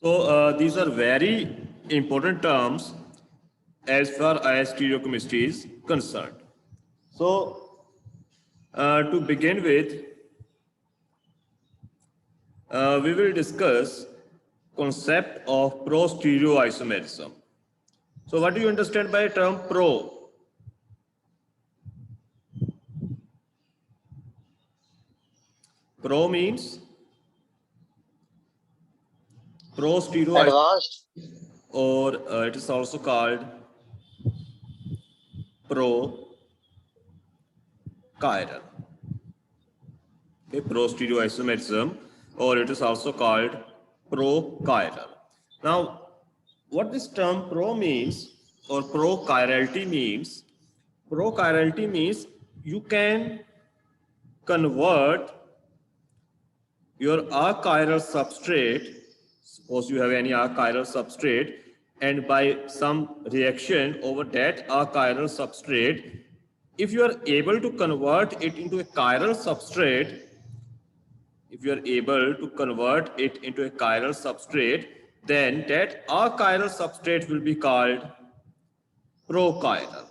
So these are very important terms as far as stereochemistry is concerned. So to begin with, we will discuss concept of pro-stereoisomerism. So what do you understand by term pro? Pro means pro-stereoisomerism, Advanced. or it is also called pro-chiral. Okay, pro-stereoisomerism, or it is also called pro-chiral. Now, what this term pro means, or pro-chirality means, pro-chirality means you can convert your achiral substrate, suppose you have any achiral substrate, and by some reaction over that achiral substrate, if you are able to convert it into a chiral substrate, then that achiral substrate will be called prochiral.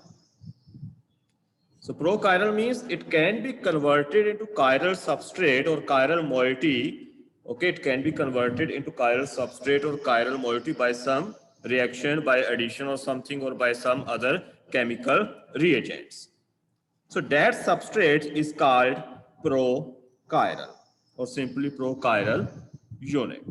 So prochiral means it can be converted into chiral substrate or chiral moiety. Okay, it can be converted into chiral substrate or chiral moiety by some reaction, by addition or something, or by some other chemical reagents. So that substrate is called prochiral or simply prochiral unit.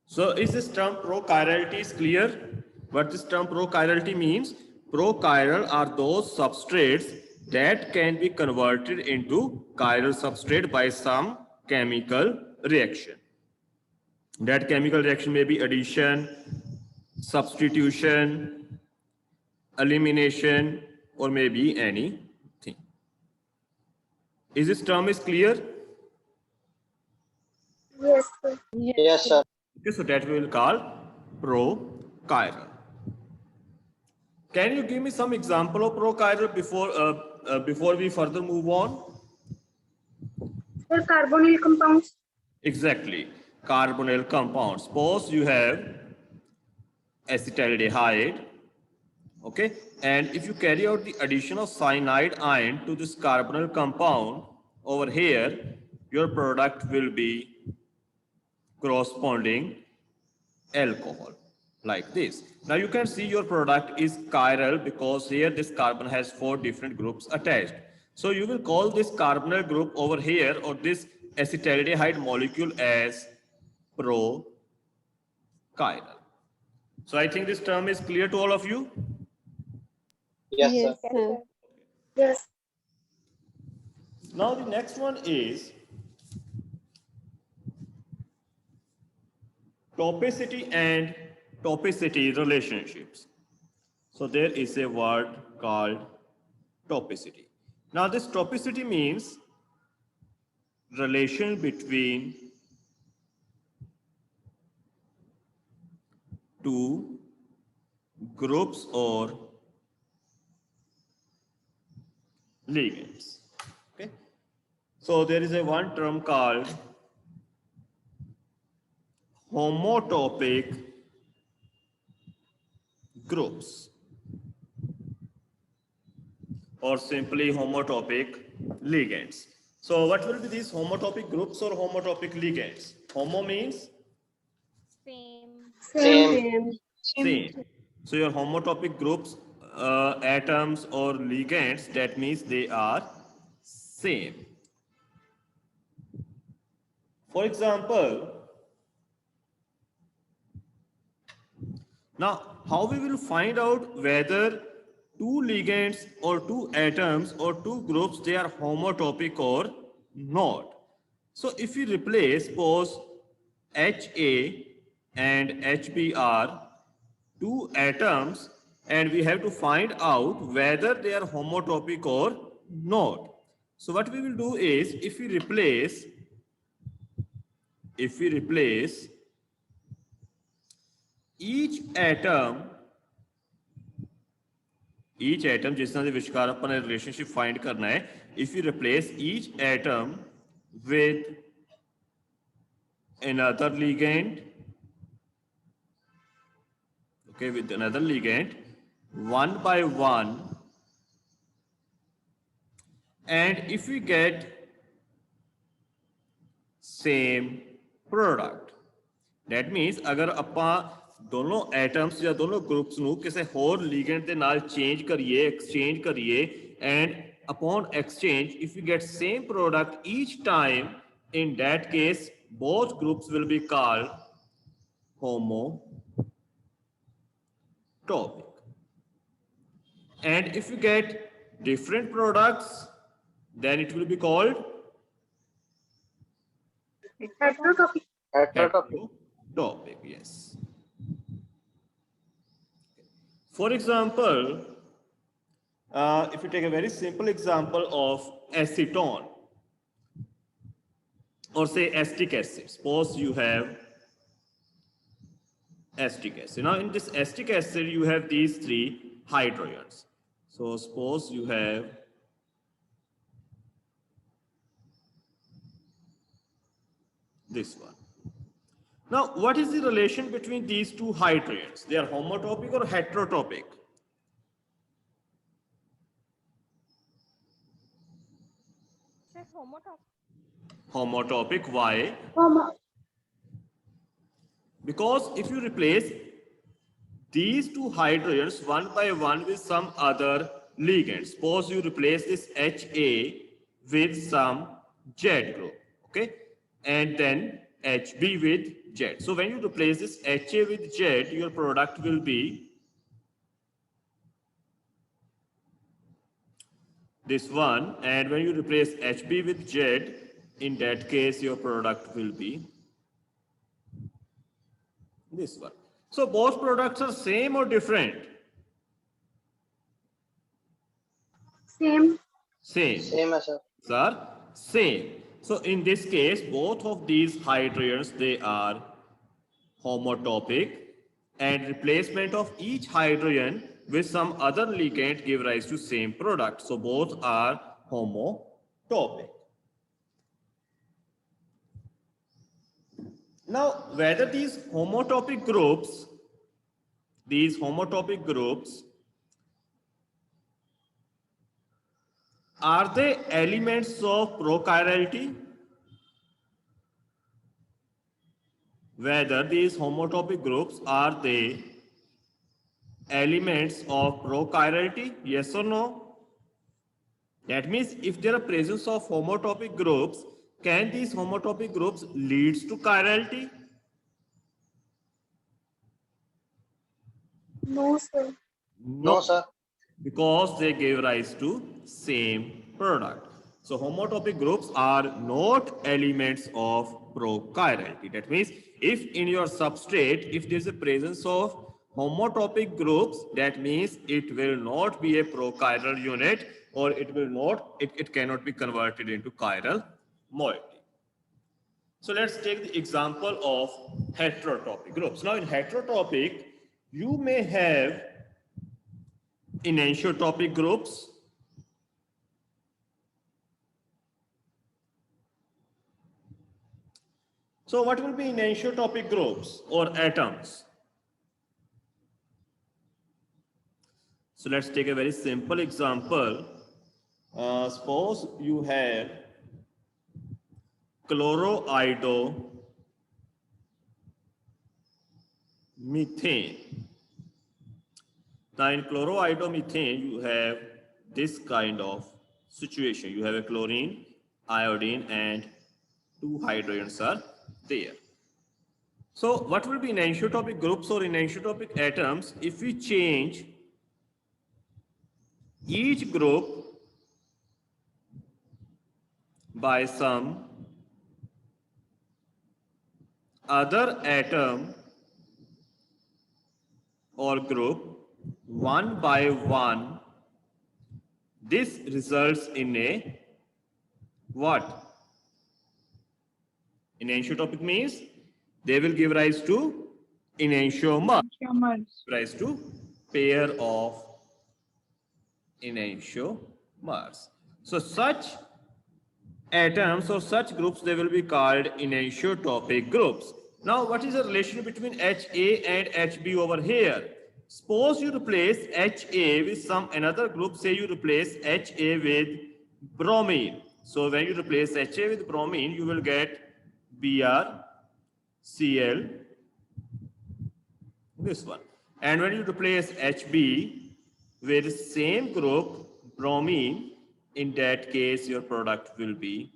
So is this term prochirality is clear? What this term prochirality means? Prochiral are those substrates that can be converted into chiral substrate by some chemical reaction. That chemical reaction may be addition, substitution, elimination, or maybe anything. Is this term is clear? Yes, sir. Yes, sir. Okay, so that we will call prochiral. Can you give me some example of prochiral before we further move on? Sir, carbonyl compounds. Exactly, carbonyl compounds. Suppose you have acetaldehyde, okay, and if you carry out the addition of cyanide ion to this carbonyl compound over here, your product will be corresponding alcohol like this. Now you can see your product is chiral because here this carbon has 4 different groups attached. So you will call this carbonyl group over here or this acetaldehyde molecule as prochiral. So I think this term is clear to all of you. Yes, sir. Yes. Now the next one is topicity and topicity relationships. So there is a word called topicity. Now this topicity means relation between two groups or ligands. Okay. So there is a one term called homotopic groups or simply homotopic ligands. So what will be these homotopic groups or homotopic ligands? Homo means Same. same. So your homotopic groups, atoms or ligands, that means they are same. For example, now how we will find out whether two ligands or two atoms or two groups they are homotopic or not. So if we replace suppose HA and HB are two atoms and we have to find out whether they are homotopic or not. So what we will do is if we replace each atom जिस तरह से विचार अपन relationship find करना है, if we replace each atom with another ligand, okay, with another ligand, one by one, and if we get same product, that means अगर ਆਪਾਂ दोनों atoms या दोनों ग्रुप्स ਨੂੰ ਕਿਸੇ ਹੋਰ ਲੀਗੈਂਡ ਦੇ ਨਾਲ ਚੇਂਜ ਕਰੀਏ, ਐਕਸਚੇਂਜ ਕਰੀਏ, and upon exchange if we get same product each time, in that case both groups will be called homotopic. And if you get different products, then it will be called Heterotopic. Heterotopic. heterotopic. Yes. For example, if you take a very simple example of acetone or say acetic acid, suppose you have acetic acid. Now in this acetic acid you have these three hydrogens. So suppose you have this one. Now what is the relation between these two hydrogens? They are homotopic or heterotopic? Homotopic. Why? Homo. Because if you replace these two hydrogens one by one with some other ligand, suppose you replace this HA with some Z group, okay, and then HB with Z. So when you replace this HA with Z, your product will be this one, and when you replace HB with Z, in that case your product will be this one. So both products are same or different? Same. Same. Same as sir. Sir, same. So in this case, both of these hydrogens, they are homotopic, and replacement of each hydrogen with some other ligand give rise to same product. So both are homotopic. Now, whether these homotopic groups are they elements of prochirality? Whether these homotopic groups are they elements of prochirality? Yes or no? That means if there are presence of homotopic groups, can these homotopic groups leads to chirality? No, sir. No, sir. Because they give rise to same product. So homotopic groups are not elements of prochirality. That means if in your substrate, if there is a presence of homotopic groups, that means it will not be a prochiral unit, or it will not, it cannot be converted into chiral moiety. So let's take the example of heterotopic groups. Now in heterotopic, you may have enantiotopic groups, so what will be enantiotopic groups or atoms? So let's take a very simple example. Suppose you have chloroiodomethane. Now in chloroiodomethane, you have this kind of situation. You have a chlorine, iodine, and two hydrogens are there. So what will be enantiotopic groups or enantiotopic atoms if we change each group by some other atom or group one by one? This results in a what? Enantiotopic means they will give rise to enantiomer, rise to pair of enantiomers. So such atoms or such groups, they will be called enantiotopic groups. Now, what is the relation between HA and HB over here? Suppose you replace HA with some another group, say you replace HA with bromine. So when you replace HA with bromine, you will get BrCl, this one. And when you replace HB with the same group, bromine, in that case, your product will be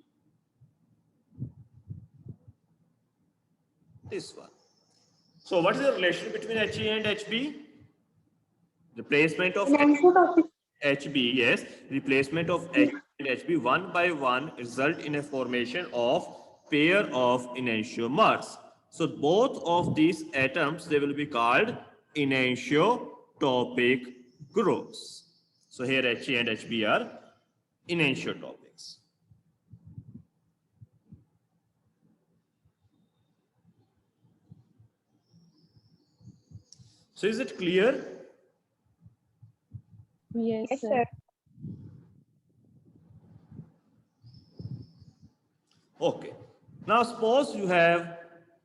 this one. So what is the relation between HA and HB? Replacement of Enantiotopic. HB, yes. Replacement of H and HB one by one result in a formation of pair of enantiomers. So both of these atoms, they will be called enantiotopic groups. So here HA and HB are enantiotopics. So is it clear? Yes, Yes, sir. sir. Okay. Now suppose you have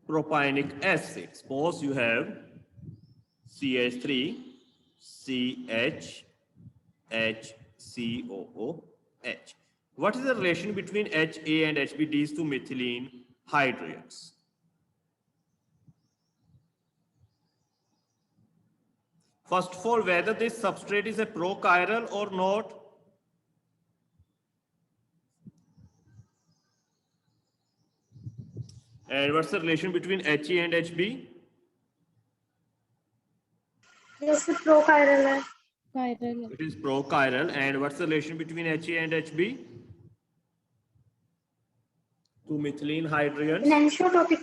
propionic acid. Suppose you have CH3, CH, HCOOH. What is the relation between HA and HB, these two methylene hydrogens? First of all, whether this substrate is a prochiral or not. And what's the relation between HA and HB? Yes, sir. Prochiral. Chiral. It is prochiral. And what's the relation between HA and HB? Two methylene hydrogens. Enantiotopic.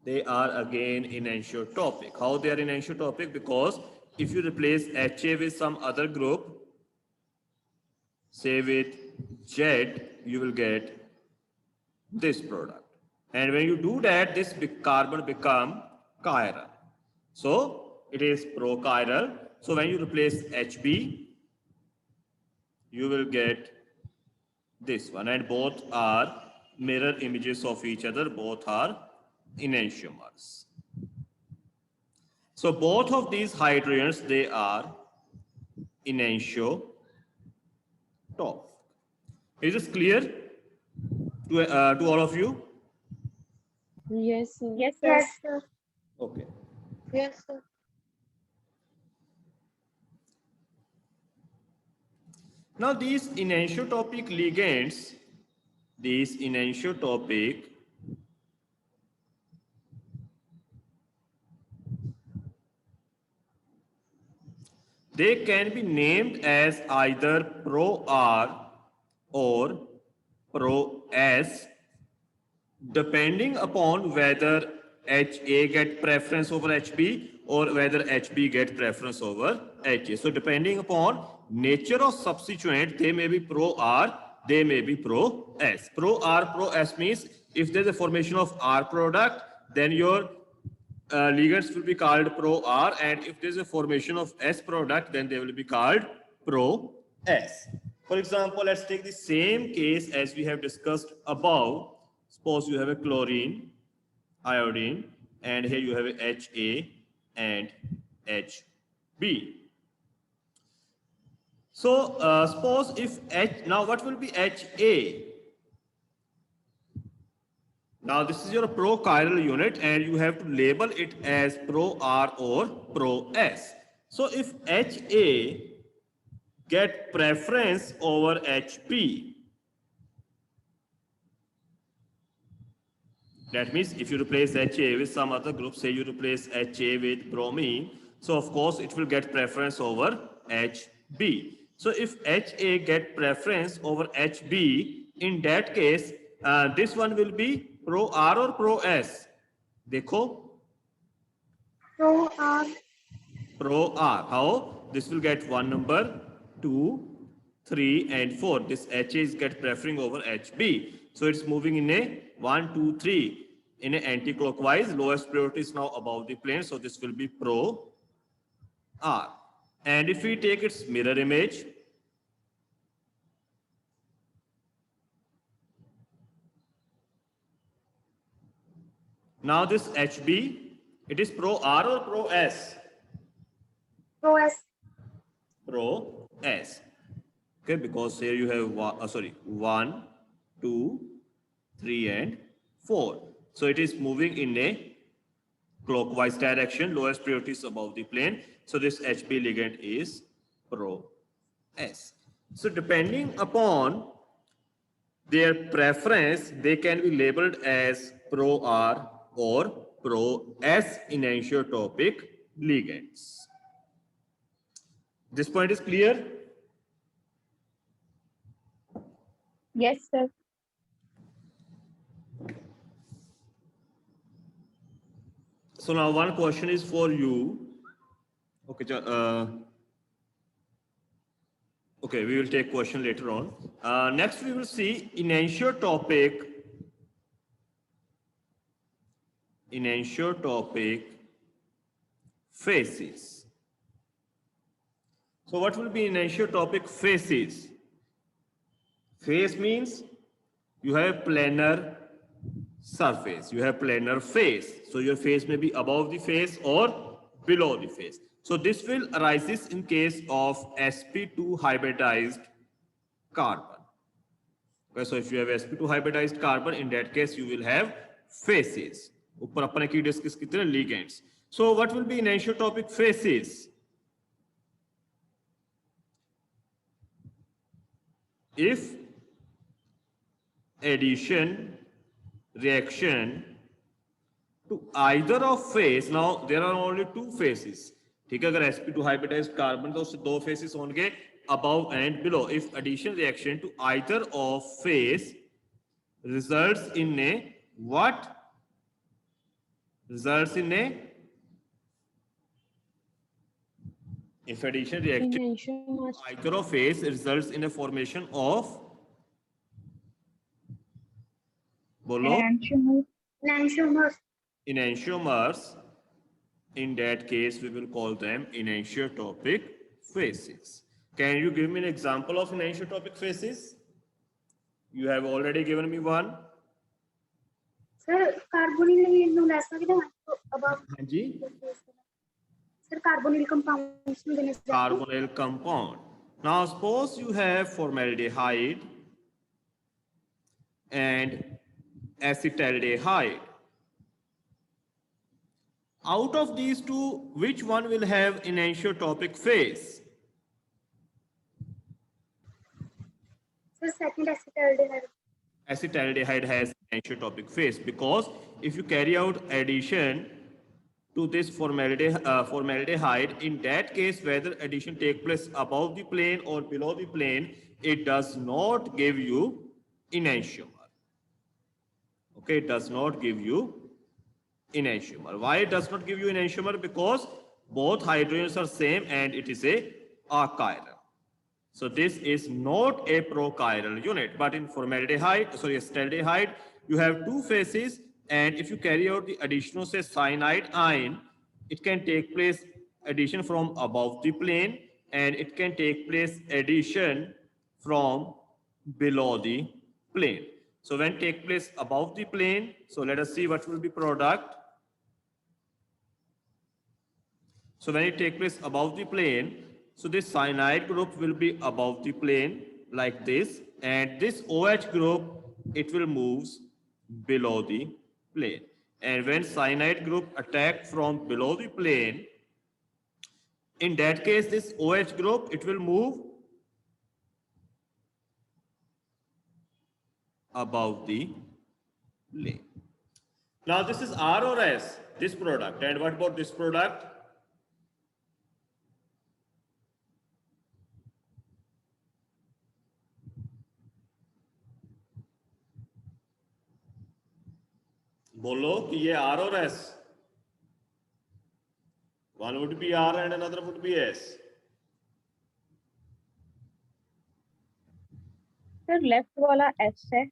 They are again enantiotopic. How they are enantiotopic? Because if you replace HA with some other group, say with Z, you will get this product. And when you do that, this carbon become chiral. So it is prochiral. So when you replace HB, you will get this one. And both are mirror images of each other. Both are enantiomers. So both of these hydrogens, they are enantiotopic. Is this clear to all of you? Yes, sir. Yes, sir. Yes, sir. Okay. Yes, sir. Now these enantiotopic ligands, these enantiotopic they can be named as either pro-R or pro-S depending upon whether HA get preference over HB or whether HB get preference over HA. So depending upon nature of substituent, they may be pro-R, they may be pro-S. Pro-R, pro-S means if there's a formation of R product, then your ligands will be called pro-R, and if there's a formation of S product, then they will be called pro-S. For example, let's take the same case as we have discussed above. Suppose you have a chlorine, iodine, and here you have a HA and HB. So suppose if now what will be HA? Now this is your prochiral unit and you have to label it as pro-R or pro-S. So if HA get preference over HB, that means if you replace HA with some other group, say you replace HA with bromine, so of course it will get preference over HB. So if HA get preference over HB, in that case, this one will be pro-R or pro-S? Dekho, Pro-R. pro-R. How? This will get one number, 2, 3, and 4. This HA is get preferring over HB. So it's moving in a 1, 2, 3 in an anti-clockwise. Lowest priority is now above the plane. So this will be pro-R. And if we take its mirror image, Now this HB, it is pro R or pro S? Pro S. Pro S. Okay, because here you have 1, 2, 3 and 4. So it is moving in a clockwise direction, lowest priority is above the plane. So this HB ligand is pro S. So depending upon their preference, they can be labeled as pro R or pro S enantiotopic ligands. This point is clear? Yes, sir. So now one question is for you. Okay, okay, we will take question later on. Next, we will see enantiotopic phases. So what will be enantiotopic phases? Phase means you have planar surface, you have planar face. So your face may be above the face or below the face. So this will arises in case of sp2 hybridized carbon. Okay, so if you have sp2 hybridized carbon, in that case you will have faces. ऊपर अपने की discuss की तरह ligands. So what will be enantiotopic phases? If addition reaction to either of phase, now there are only two phases. ठीक है, अगर sp2 hybridized carbon तो उससे दो phases होंगे above and below. If addition reaction to either of phase results in a what? Results in a, if addition reaction to Enantiomer. either of phase results in a formation of, बोलो, Enantiomers. enantiomers. In that case, we will call them enantiotopic phases. Can you give me an example of enantiotopic phases? You have already given me one. Sir, carbonyl no less above. हाँ जी. Sir, carbonyl compounds. Carbonyl compound. Now suppose you have formaldehyde and acetaldehyde. Out of these two, which one will have enantiotopic phase? Sir, second acetaldehyde. Acetaldehyde has enantiotopic phase because if you carry out addition to this formaldehyde, in that case, whether addition take place above the plane or below the plane, it does not give you enantiomer. Okay, it does not give you enantiomer. Why it does not give you enantiomer? Because both hydrogens are same and it is a achiral. So this is not a prochiral unit, but in acetaldehyde, you have two phases, and if you carry out the addition of say cyanide ion, it can take place addition from above the plane, and it can take place addition from below the plane. So when take place above the plane, so let us see what will be product. So when it takes place above the plane, so this cyanide group will be above the plane like this, and this OH group, it will move below the plane. And when cyanide group attack from below the plane, in that case, this OH group, it will move above the plane. Now this is R or S, this product. And what about this product? बोलो कि ये R और S. One would be R and another would be S. Sir, left वाला S है.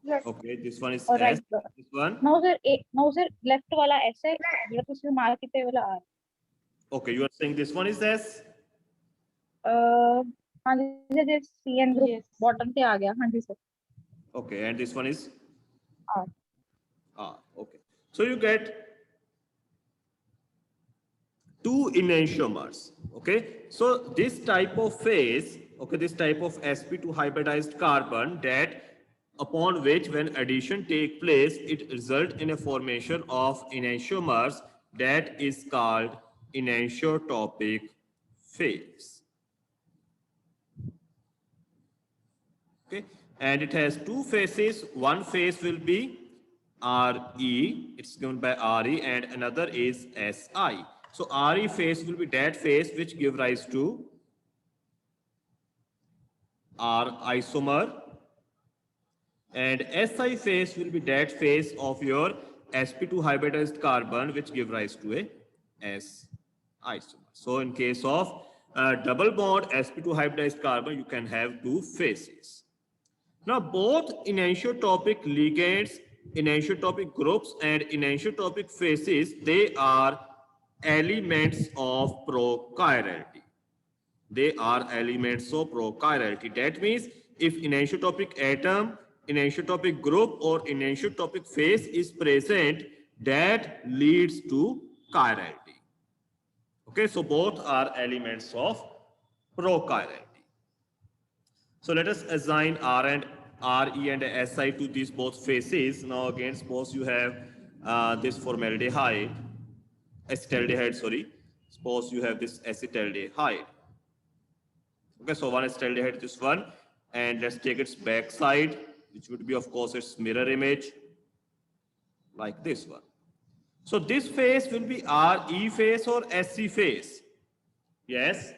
Yes. Okay, this one is Or S. right. This one. No sir, left वाला S है. ये तो सिर्फ मार्क कितने वाला R. Okay, you are saying this one is S. हाँ जी sir, CN group Yes. bottom पे आ गया. हाँ जी sir. Okay, and this one is R. R. Okay. So you get two enantiomers. Okay, so this type of phase, okay, this type of sp2 hybridized carbon, that upon which when addition take place, it result in a formation of enantiomers, that is called enantiotopic phase. Okay, and it has two phases. One phase will be Re, it's given by Re, and another is Si. So Re phase will be that phase which give rise to R isomer, and Si phase will be that phase of your sp2 hybridized carbon which give rise to a S isomer. So in case of double bond sp2 hybridized carbon, you can have two phases. Now, both enantiotopic ligands, enantiotopic groups, and enantiotopic phases, they are elements of prochirality. They are elements of prochirality. That means if enantiotopic atom, enantiotopic group, or enantiotopic phase is present, that leads to chirality. Okay, so both are elements of prochirality. So let us assign R and Re and Si to these both phases. Now again, suppose you have this formaldehyde, acetaldehyde, sorry. Suppose you have this acetaldehyde. Okay, so one acetaldehyde, this one, and let's take its back side, which would be, of course, its mirror image, like this one. So this phase will be Re phase or Sc phase. Yes.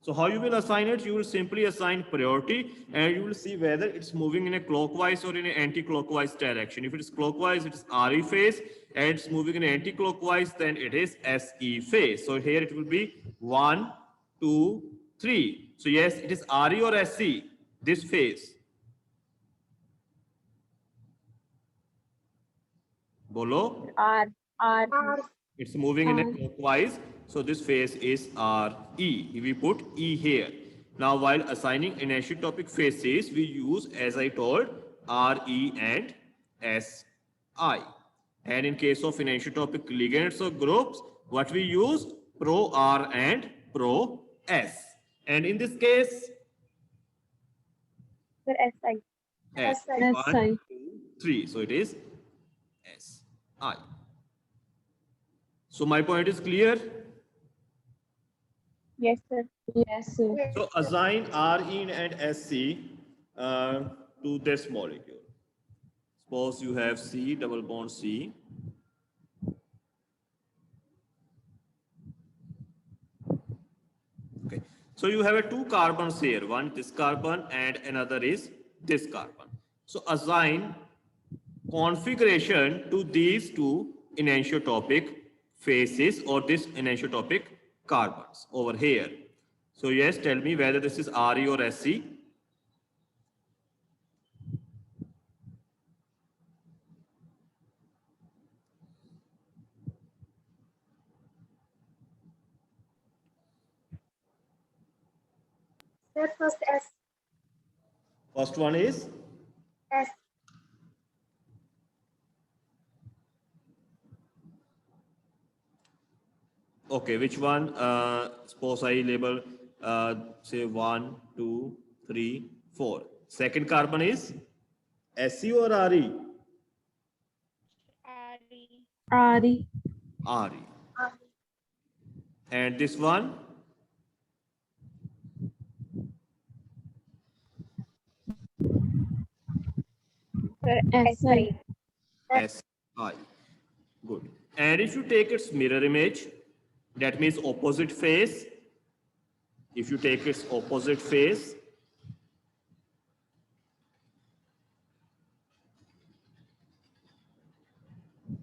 So how you will assign it? You will simply assign priority, and you will see whether it's moving in a clockwise or in an anti-clockwise direction. If it is clockwise, it is Re phase, and it's moving in anti-clockwise, then it is Se phase. So here it will be 1, 2, 3. So yes, it is Re or Se, this phase. Bolo? R. R. It's moving in a clockwise, so this phase is Re. We put E here. Now, while assigning enantiotopic phases, we use, as I told, Re and Si. And in case of enantiotopic ligands or groups, what we use? Pro-R and Pro-S. And in this case, Sir, Si. S. Si. 1, 2, 3. So it is Si. So my point is clear. Yes, sir. Yes, sir. Yes. So assign Re and Sc to this molecule. Suppose you have C, double bond C. Okay. So you have a two carbons here. One this carbon and another is this carbon. So assign configuration to these two enantiotopic phases or this enantiotopic carbons over here. So yes, tell me whether this is Re or Sc. Sir, first S. First one is S. okay. Which one? Suppose I label say 1, 2, 3, 4. Second carbon is Sc or Re? Ari. Re. And this one? Sir, Si. Si. Good. And if you take its mirror image, that means opposite face. If you take its opposite face,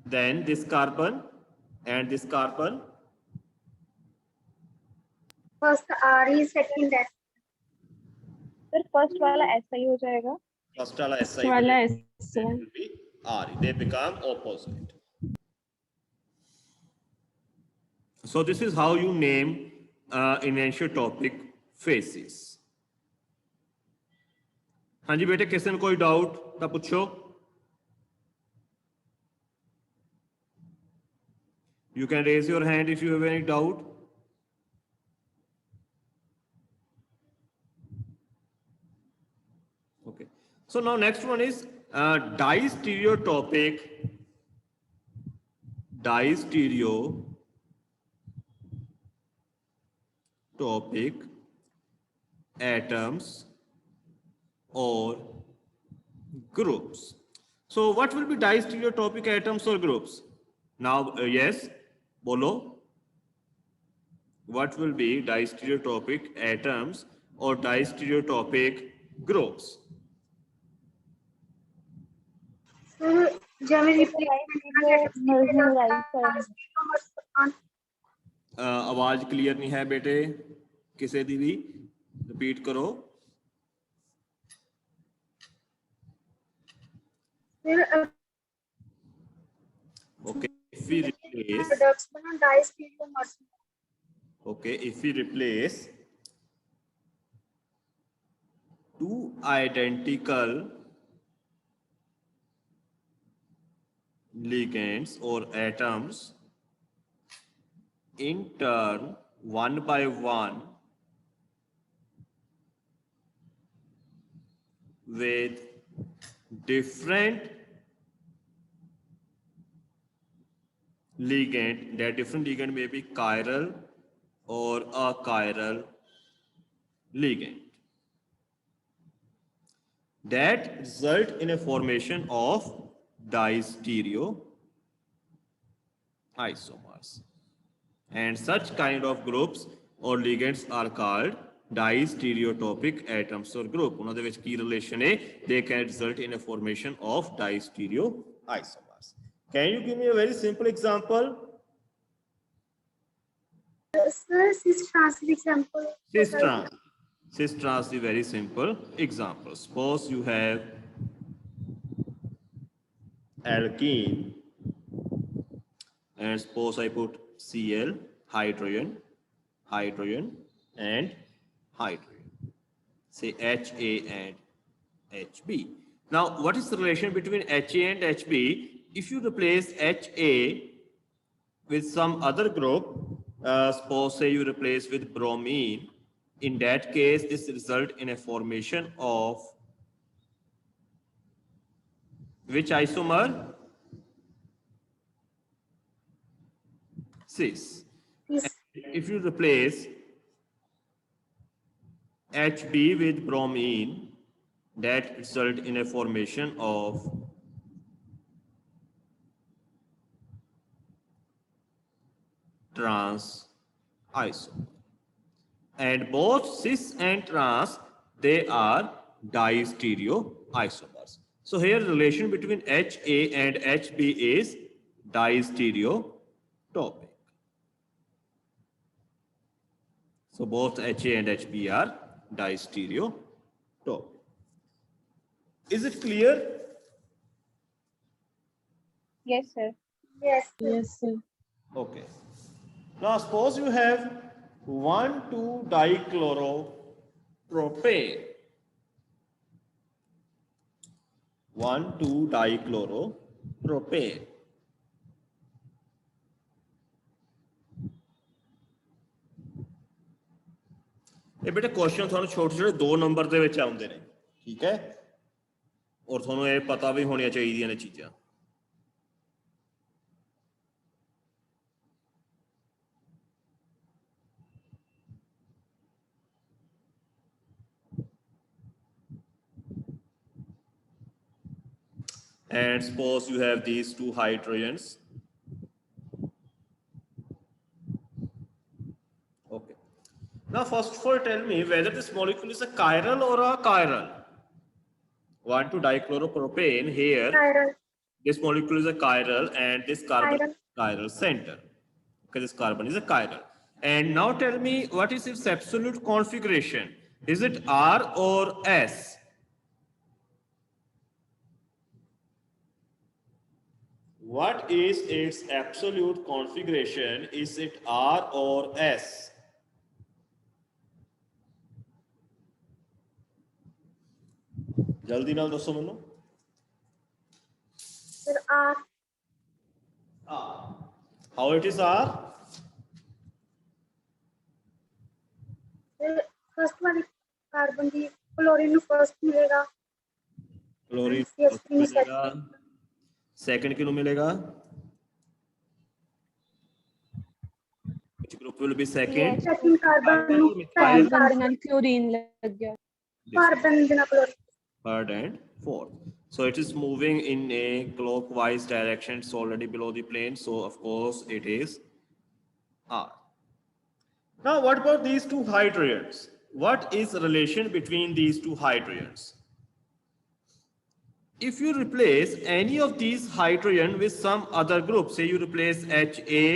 then this carbon and this carbon, First Re, second S. sir, first वाला ऐसा ही हो जाएगा. first wala Si Wala will be Re. They become opposite. So this is how you name enantiotopic phases. हाँ जी बेटे, किसी ने कोई doubt तो पूछो. You can raise your hand if you have any doubt. Okay. So now next one is distereotopic atoms or groups. So what will be distereotopic atoms or groups? Now, yes, bolo. What will be distereotopic atoms or distereotopic groups? Sir, generally Sir, right side. आवाज clear नहीं है बेटे किसी दी भी repeat करो okay if we replace two identical ligands or atoms in turn one by one with different ligand, that different ligand may be chiral or achiral ligand, that result in a formation of distereoisomers. And such kind of groups or ligands are called distereotopic atoms or group. One of the which key relation is they can result in a formation of distereoisomers. Can you give me a very simple example? Sir, cis-trans example. Cis-trans. Cis-trans is a very simple example. Suppose you have alkene and suppose I put Cl, hydrogen, hydrogen and hydrogen. Say HA and HB. Now, what is the relation between HA and HB? If you replace HA with some other group, suppose say you replace with bromine, in that case, this result in a formation of which isomer? Cis. Yes. If you replace HB with bromine, that result in a formation of trans isomer. And both cis and trans, they are distereoisomers. So here relation between HA and HB is distereotopic. So both HA and HB are distereotopic. Is it clear? Yes, sir. Yes. Yes, sir. Okay. Now suppose you have 1,2-dichloropropane. 1,2-dichloropropane. ਇਹ ਬੇਟੇ question ਤੁਹਾਨੂੰ ਛੋਟੇ ਛੋਟੇ 2 number ਦੇ ਵਿੱਚ ਆਉਂਦੇ ਨੇ ਠੀਕ ਹੈ ਔਰ ਤੁਹਾਨੂੰ ਇਹ ਪਤਾ ਵੀ ਹੋਣੀਆਂ ਚਾਹੀਦੀਆਂ ਨੇ ਚੀਜ਼ਾਂ and suppose you have these two hydrogens. Okay. Now, first of all, tell me whether this molecule is a chiral or a chiral. 1,2-dichloropropane here. Chiral. This molecule is a chiral, and this carbon is chiral center. Okay, this carbon is a chiral. And now tell me what is its absolute configuration? Is it R or S? What is its absolute configuration? Is it R or S? जल्दी नाल दसो मैनू Sir, R. R. How it is R? First वाली carbon की chlorine ਨੂੰ first मिलेगा chlorine CH3 ਨੂੰ मिलेगा, सेकंड किनु मिलेगा? Which group will be second? Second carbon ਨੂੰ ਕਾਰਬਨ ਦੇ ਨਾਲ ਕਲੋਰੀਨ ਲੱਗਿਆ कार्बन ਦੇ ਨਾਲ chlorine Third and fourth. So it is moving in a clockwise direction. It's already below the plane. So of course it is R. Now what about these two hydrogens? What is the relation between these two hydrogens? If you replace any of these hydrogen with some other group, say you replace HA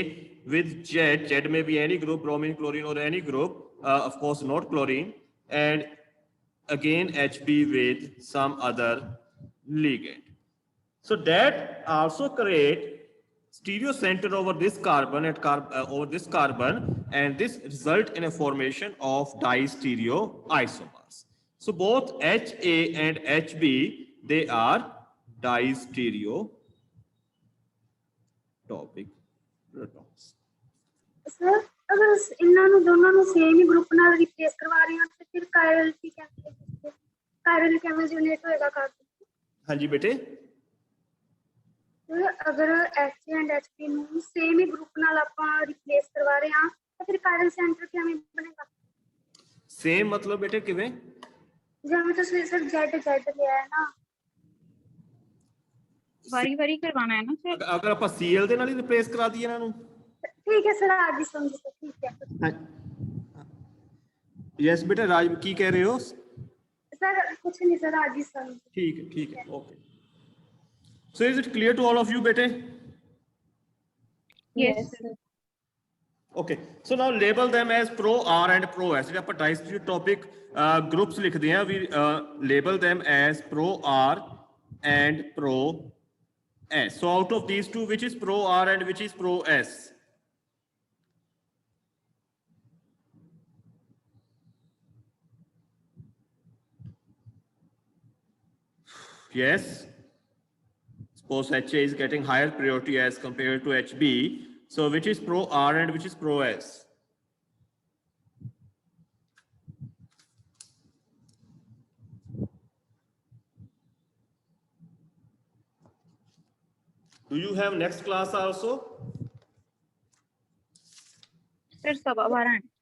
with Z, Z may be any group, bromine, chlorine or any group, of course not chlorine, and again HB with some other ligand. So that also create stereo center over this carbon and over this carbon, and this result in a formation of distereoisomers. So both HA and HB, they are distereotopic protons. Sir अगर ਇਹਨਾਂ ਨੂੰ ਦੋਨਾਂ ਨੂੰ same ਹੀ group ਨਾਲ replace ਕਰਵਾ ਰਹੇ ਹਾਂ ਤਾਂ ਫਿਰ ਕਾਇਰਲ ਕਿਵੇਂ ਜਨਰੇਟ ਹੋਏਗਾ ਕਾਰਬਨ हाँ जी बेटे, ਸਰ ਅਗਰ HA ਐਂਡ HP ਨੂੰ ਸੇਮ ਹੀ ਗਰੁੱਪ ਨਾਲ ਆਪਾਂ ਰਿਪਲੇਸ ਕਰਵਾ ਰਹੇ ਹਾਂ ਤਾਂ ਫਿਰ ਕਾਇਰਲ ਸੈਂਟਰ ਕਿਵੇਂ ਬਣੇਗਾ सेम मतलब बेटे किवें? ਜਿਵੇਂ ਤੁਸੀਂ ਸਰ Z ਲਿਆ ਹੈ ਨਾ ਵਾਰੀ ਵਾਰੀ ਕਰਵਾਣਾ ਹੈ ਨਾ ਸਰ। अगर आप Cl ਦੇ ਨਾਲ ਹੀ ਰਿਪਲੇਸ ਕਰਾ ਦਈਏ ਇਹਨਾਂ ਨੂੰ। ठीक है सर आज ही समझ सर ठीक है यस बेटा राज की कह रहे हो? सर कुछ नहीं सर आज ही समझ ठीक है okay. So is it clear to all of you बेटे? Yes sir. Okay, so now label them as pro R and pro S. ਜਿਹੜੇ ਆਪਾਂ distereotopic groups ਲਿਖਦੇ ਹਾਂ, we label them as pro R and pro S. So out of these two, which is pro R and which is pro S? Yes, suppose HA is getting higher priority as compared to HB. So which is pro R and which is pro S? Do you have next class also? Sir 12:15